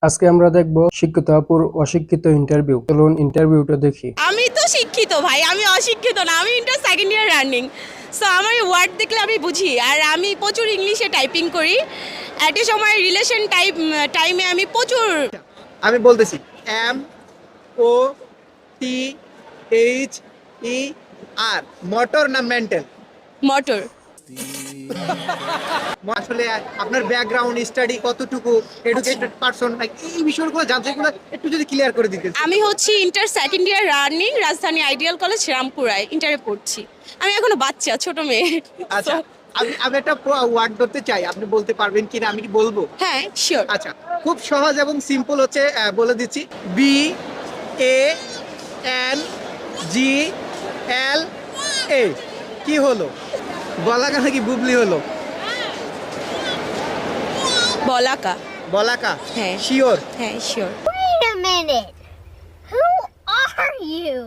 আজকে আমরা দেখব শিক্ষিত আপুর অশিক্ষিত ইন্টারভিউ। চলুন ইন্টারভিউটা দেখি। আমি তো শিক্ষিত ভাই, আমি অশিক্ষিত না। আমি inter second year running. So আমার ওয়ার্ড দেখলে আমি বুঝি। আর আমি প্রচুর ইংলিশে টাইপিং করি। একটা সময় রিলেশন টাইমে আমি প্রচুর আমি বলতেছি M O T H E R motor না মেন্টাল। মোটর। আসলে আপনার ব্যাকগ্রাউন্ড স্টাডি কতটুকু এডুকেটেড পারসন এই বিষয়গুলো জানতে গুলো একটু যদি ক্লিয়ার করে দিতেন। আমি হচ্ছি ইন্টার সেকেন্ড ইয়ার রানিং, রাজধানী আইডিয়াল কলেজ রামপুরায় ইন্টারে পড়ছি। আমি এখনো বাচ্চা, ছোট মেয়ে। আচ্ছা, আমি একটা ওয়ার্ড ধরতে চাই, আপনি বলতে পারবেন কিনা? আমি কি বলবো? হ্যাঁ, শিওর। আচ্ছা, খুব সহজ এবং সিম্পল হচ্ছে, বলে দিচ্ছি। বি এ এন জি এল এ। কি হলো? বলাকা নাকি বুবলি হলো? বলাকা। বলাকা? হ্যাঁ। শিওর? হ্যাঁ, sure. Wait a minute. Who are you?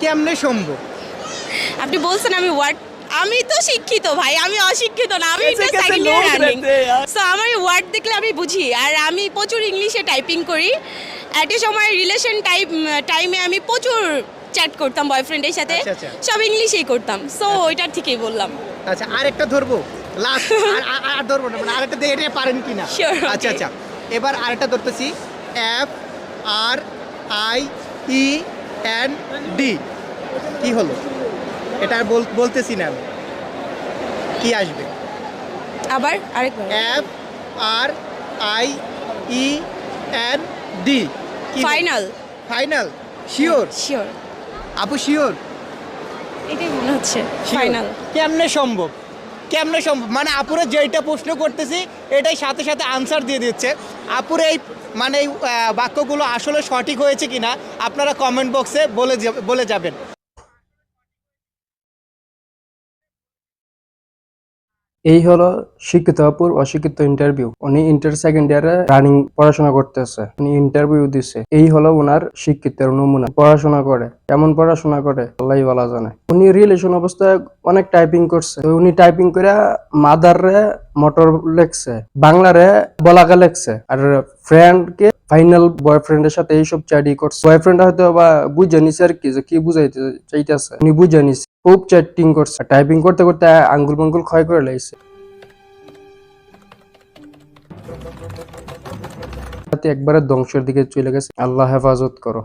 কেমনে সম্ভব? আপনি বলছেন আমি ওয়ার্ড, আমি তো শিক্ষিত ভাই, আমি অশিক্ষিত না। আমি inter second year running. So আমার ওয়ার্ড দেখলে আমি বুঝি। আর আমি প্রচুর ইংলিশে টাইপিং করি। একটা সময় রিলেশন টাইমে আমি প্রচুর চ্যাট করতাম বয়ফ্রেন্ডের সাথে। আচ্ছা, আচ্ছা। সব ইংলিশেই করতাম। সো ওইটার থেকেই বললাম। আচ্ছা, আরেকটা ধরবো, লাস্ট। আর ধরবো না, মানে আরেকটা দিয়ে এটা পারেন কিনা? Sure, okay. আচ্ছা আচ্ছা, এবার আরেকটা ধরতেছি। F R I E N D. কি হলো? এটা আর বলতেছি না আমি। কি আসবে? আবার আরেকবার। F R I E N D. Final. Final? Sure? Sure. আপু শিওর? এটাই মনে হচ্ছে ফাইনাল। কেমনে সম্ভব? কেমনে সম্ভব? মানে আপুরে যেটা প্রশ্ন করতেছি এটাই সাথে সাথে আনসার দিয়ে দিচ্ছে। আপুরে এই মানে এই বাক্যগুলো আসলে সঠিক হয়েছে কিনা আপনারা কমেন্ট বক্সে বলে যাবেন। এই হলো শিক্ষিত আপুর অশিক্ষিত ইন্টারভিউ। উনি ইন্টার সেকেন্ড ইয়ারে রানিং পড়াশোনা করতেছে, উনি ইন্টারভিউ দিছে। এই হলো ওনার শিক্ষিতের নমুনা। পড়াশোনা করে, কেমন পড়াশোনা করে আল্লাহই ভালো জানে। উনি রিলেশন অবস্থায় অনেক টাইপিং করছে। তো উনি টাইপিং করে মাদার রে মোটর লেখছে, বাংলা রে বলাকা লেখছে, আর ফ্রেন্ড কে ফাইনাল বয়ফ্রেন্ডের সাথে এইসব চ্যাটই করছে। বয়ফ্রেন্ড হয়তো বা বুঝে নিছে আর কি, যে কি বুঝাইতে চাইতেছে উনি বুঝে নিছে। খুব চ্যাটিং করছে, টাইপিং করতে করতে আঙ্গুল মাঙ্গুল ক্ষয় করে লাইছে। একবারে ধ্বংসের দিকে চলে গেছে। আল্লাহ হেফাজত করো।